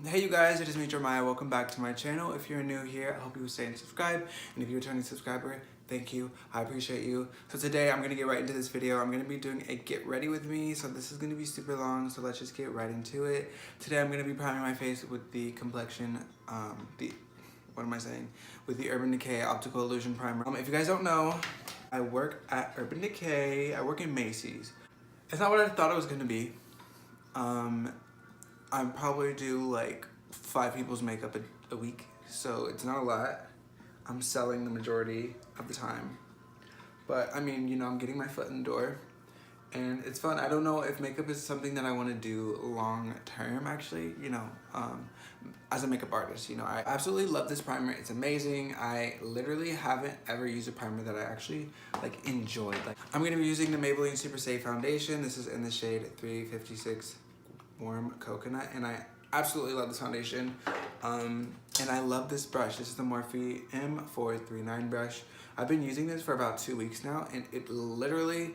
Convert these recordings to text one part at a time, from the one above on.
Hey you guys, it is me Jeremiah. Welcome back to my channel. If you're new here, I hope you will stay and subscribe. And if you're a returning subscriber, thank you. I appreciate you. So today I'm gonna get right into this video. I'm gonna be doing a get ready with me. So this is gonna be super long, so let's just get right into it. Today I'm gonna be priming my face with the complexion, with the Urban Decay Optical Illusion Primer. If you guys don't know, I work at Urban Decay. I work in Macy's. It's not what I thought it was gonna be. I probably do like 5 people's makeup a week, so it's not a lot. I'm selling the majority of the time. But I mean, you know, I'm getting my foot in the door and it's fun. I don't know if makeup is something that I want to do long term actually, you know, as a makeup artist. You know, I absolutely love this primer. It's amazing. I literally haven't ever used a primer that I actually like enjoyed. Like, I'm gonna be using the Maybelline Super Safe Foundation. This is in the shade 356 Warm Coconut, and I absolutely love this foundation. And I love this brush. This is the Morphe M439 brush. I've been using this for about 2 weeks now, and it literally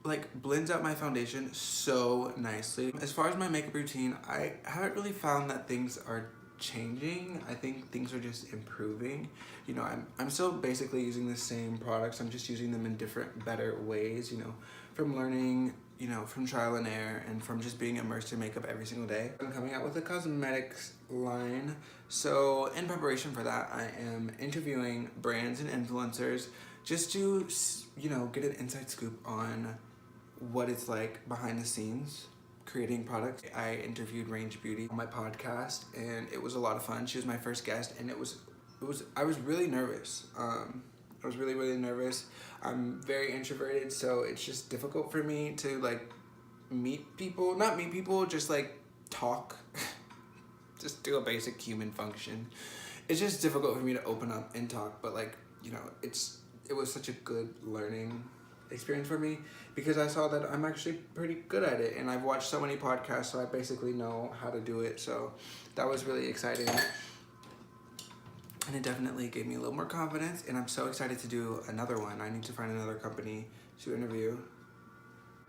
like blends out my foundation so nicely. As far as my makeup routine, I haven't really found that things are changing. I think things are just improving. You know, I'm still basically using the same products. I'm just using them in different, better ways, you know, from learning, you know, from trial and error, and from just being immersed in makeup every single day. I'm coming out with a cosmetics line. So in preparation for that, I am interviewing brands and influencers just to, you know, get an inside scoop on what it's like behind the scenes creating products. I interviewed Range Beauty on my podcast, and it was a lot of fun. She was my first guest, and I was really nervous. I was really nervous. I'm very introverted, so it's just difficult for me to like meet people. Not meet people, just like talk. Just do a basic human function. It's just difficult for me to open up and talk, but like, you know, it was such a good learning experience for me because I saw that I'm actually pretty good at it, and I've watched so many podcasts, so I basically know how to do it. So that was really exciting. And it definitely gave me a little more confidence, and I'm so excited to do another one. I need to find another company to interview.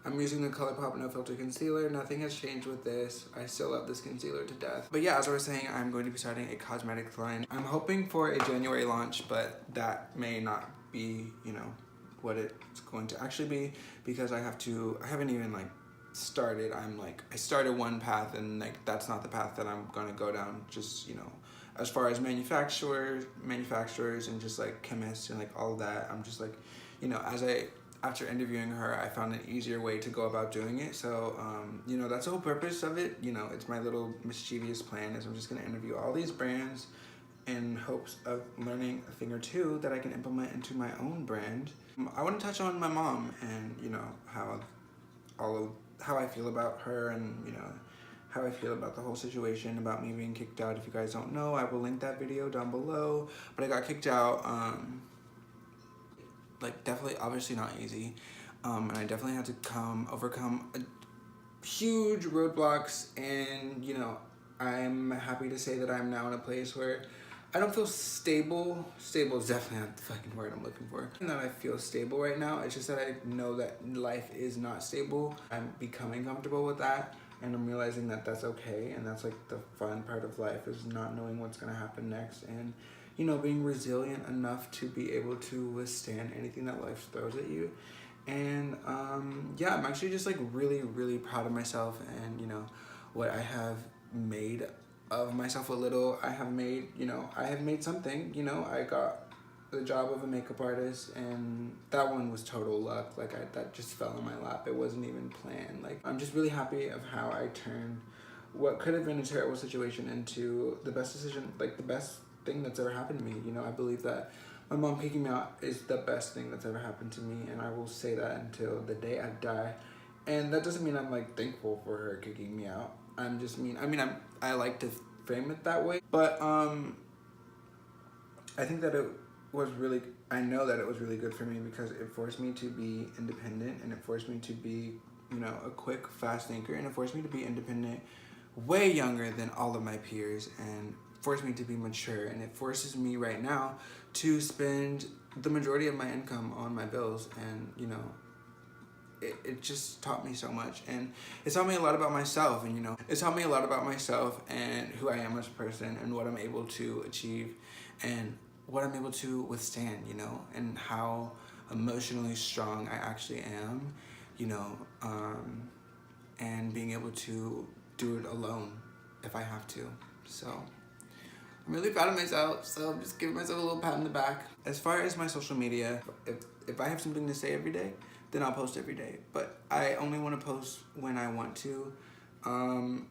I'm using the ColourPop No Filter Concealer. Nothing has changed with this. I still love this concealer to death. But yeah, as I was saying, I'm going to be starting a cosmetics line. I'm hoping for a January launch, but that may not be, you know, what it's going to actually be, because I haven't even like started. I started one path, and like that's not the path that I'm gonna go down. Just, you know, as far as manufacturers and just like chemists and like all of that, I'm just like, you know, after interviewing her, I found an easier way to go about doing it. So, you know, that's the whole purpose of it. You know, it's my little mischievous plan is I'm just gonna interview all these brands in hopes of learning a thing or two that I can implement into my own brand. I want to touch on my mom and, you know, how I feel about her, and, you know, how I feel about the whole situation about me being kicked out. If you guys don't know, I will link that video down below. But I got kicked out, like definitely, obviously not easy. And I definitely had to overcome huge roadblocks, and, you know, I'm happy to say that I'm now in a place where I don't feel stable. Stable is definitely not the fucking word I'm looking for. And that I feel stable right now. It's just that I know that life is not stable. I'm becoming comfortable with that, and I'm realizing that that's okay, and that's like the fun part of life, is not knowing what's gonna happen next, and, you know, being resilient enough to be able to withstand anything that life throws at you. And yeah, I'm actually just like really proud of myself, and, you know, what I have made of myself. A little I have made, you know, I have made something. You know, I got the job of a makeup artist, and that one was total luck. Like that just fell in my lap. It wasn't even planned. Like, I'm just really happy of how I turned what could have been a terrible situation into the best decision, like the best thing that's ever happened to me. You know, I believe that my mom kicking me out is the best thing that's ever happened to me, and I will say that until the day I die. And that doesn't mean I'm like thankful for her kicking me out. I like to frame it that way, but I think that I know that it was really good for me, because it forced me to be independent, and it forced me to be, you know, a quick, fast thinker, and it forced me to be independent way younger than all of my peers, and forced me to be mature, and it forces me right now to spend the majority of my income on my bills, and, you know, it just taught me so much, and it taught me a lot about myself, and you know, it taught me a lot about myself and who I am as a person and what I'm able to achieve and what I'm able to withstand, you know, and how emotionally strong I actually am, you know, and being able to do it alone if I have to. So I'm really proud of myself, so I'm just giving myself a little pat on the back. As far as my social media, if I have something to say every day, then I'll post every day. But I only want to post when I want to. I'm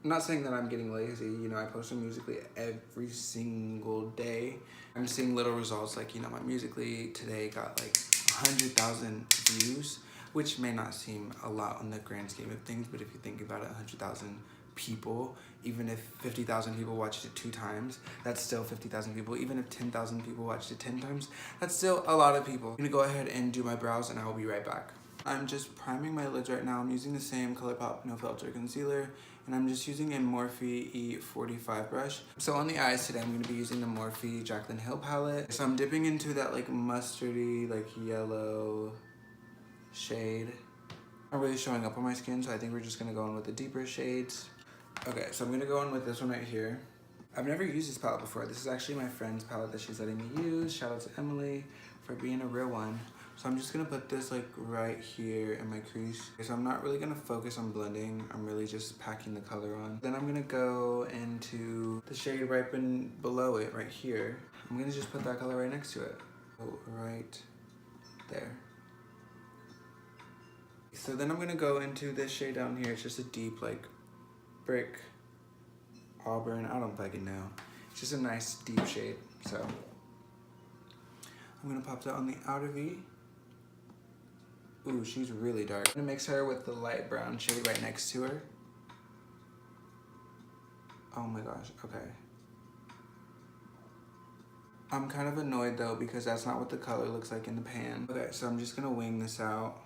not saying that I'm getting lazy, you know, I post on Musical.ly every single day. I'm seeing little results, like, you know, my Musical.ly today got like 100,000 views, which may not seem a lot on the grand scheme of things, but if you think about it, 100,000 people, even if 50,000 people watched it 2 times, that's still 50,000 people. Even if 10,000 people watched it 10 times, that's still a lot of people. I'm gonna go ahead and do my brows and I will be right back. I'm just priming my lids right now. I'm using the same ColourPop No Filter concealer, and I'm just using a Morphe E45 brush. So on the eyes today, I'm gonna be using the Morphe Jaclyn Hill Palette. So I'm dipping into that like mustardy, like yellow shade. Not really showing up on my skin, so I think we're just gonna go in with the deeper shades. Okay, so I'm gonna go in with this one right here. I've never used this palette before. This is actually my friend's palette that she's letting me use. Shout out to Emily for being a real one. So I'm just gonna put this like right here in my crease. Okay, so I'm not really gonna focus on blending. I'm really just packing the color on. Then I'm gonna go into the shade right below it, right here. I'm gonna just put that color right next to it. So right there. So then I'm gonna go into this shade down here. It's just a deep like brick auburn. I don't fucking know. It's just a nice deep shade. So I'm gonna pop that on the outer V. Ooh, she's really dark. I'm gonna mix her with the light brown shade right next to her. Oh my gosh, okay. I'm kind of annoyed though because that's not what the color looks like in the pan. Okay, so I'm just gonna wing this out.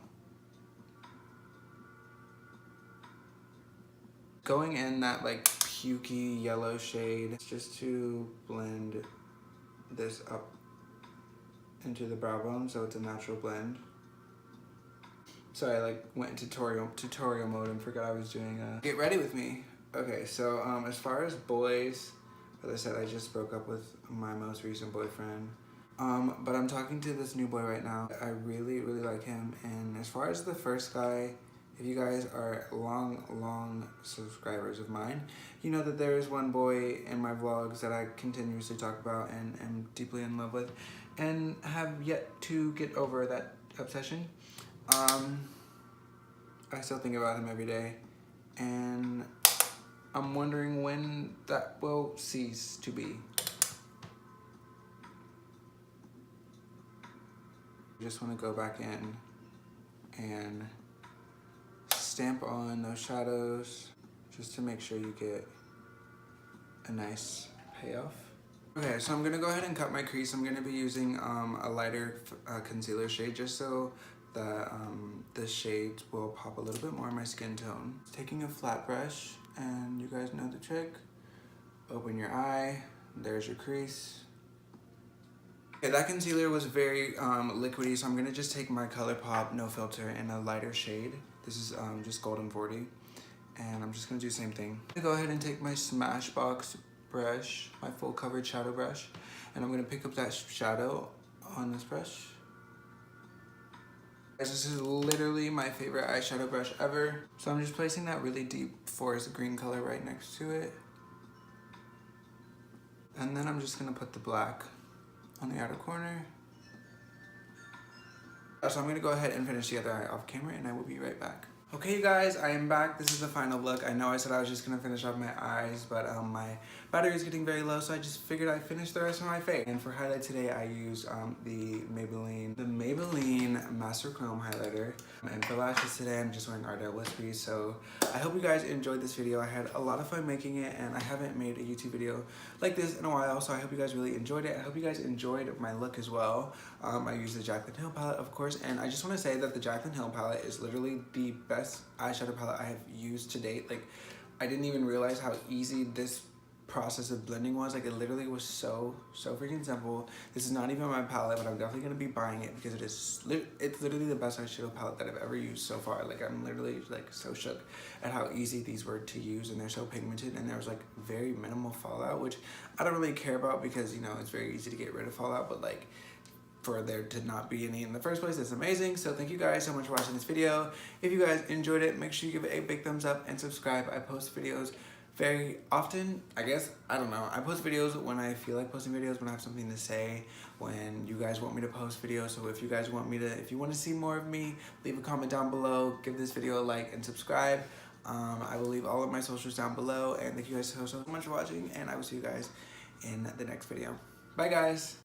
Going in that like pukey yellow shade just to blend this up into the brow bone so it's a natural blend. So I like went into tutorial mode and forgot I was doing get ready with me. Okay, so as far as boys, as I said, I just broke up with my most recent boyfriend. But I'm talking to this new boy right now. I really, really like him. And as far as the first guy, if you guys are long subscribers of mine, you know that there is one boy in my vlogs that I continuously talk about and am deeply in love with and have yet to get over that obsession. I still think about him every day, and I'm wondering when that will cease to be. I just want to go back in and stamp on those shadows just to make sure you get a nice payoff. Okay, so I'm gonna go ahead and cut my crease. I'm gonna be using a lighter concealer shade just so that the shades will pop a little bit more in my skin tone. Taking a flat brush, and you guys know the trick. Open your eye, there's your crease. Okay, that concealer was very liquidy, so I'm gonna just take my ColourPop No Filter in a lighter shade. This is just Golden 40, and I'm just gonna do the same thing. I'm gonna go ahead and take my Smashbox brush, my full coverage shadow brush, and I'm gonna pick up that shadow on this brush. This is literally my favorite eyeshadow brush ever. So I'm just placing that really deep forest green color right next to it. And then I'm just gonna put the black on the outer corner. So I'm gonna go ahead and finish the other eye off camera and I will be right back. Okay, you guys, I am back. This is the final look. I know I said I was just gonna finish off my eyes, but my battery is getting very low, so I just figured I'd finish the rest of my face. And for highlight today, I used the Maybelline Master Chrome highlighter. And for lashes today, I'm just wearing Ardell Wispies. So I hope you guys enjoyed this video. I had a lot of fun making it, and I haven't made a YouTube video like this in a while, so I hope you guys really enjoyed it. I hope you guys enjoyed my look as well. I used the Jaclyn Hill palette, of course, and I just want to say that the Jaclyn Hill palette is literally the best eyeshadow palette I have used to date. Like, I didn't even realize how easy this process of blending was. Like, it literally was so freaking simple. This is not even my palette, but I'm definitely gonna be buying it because it's literally the best eyeshadow palette that I've ever used so far. Like, I'm literally like so shook at how easy these were to use, and they're so pigmented, and there was like very minimal fallout, which I don't really care about because, you know, it's very easy to get rid of fallout, but like for there to not be any in the first place, it's amazing. So thank you guys so much for watching this video. If you guys enjoyed it, make sure you give it a big thumbs up and subscribe. I post videos very often, I guess. I don't know. I post videos when I feel like posting videos, when I have something to say, when you guys want me to post videos. So if you guys want me to, if you want to see more of me, leave a comment down below, give this video a like and subscribe. I will leave all of my socials down below, and thank you guys so much for watching, and I will see you guys in the next video. Bye guys.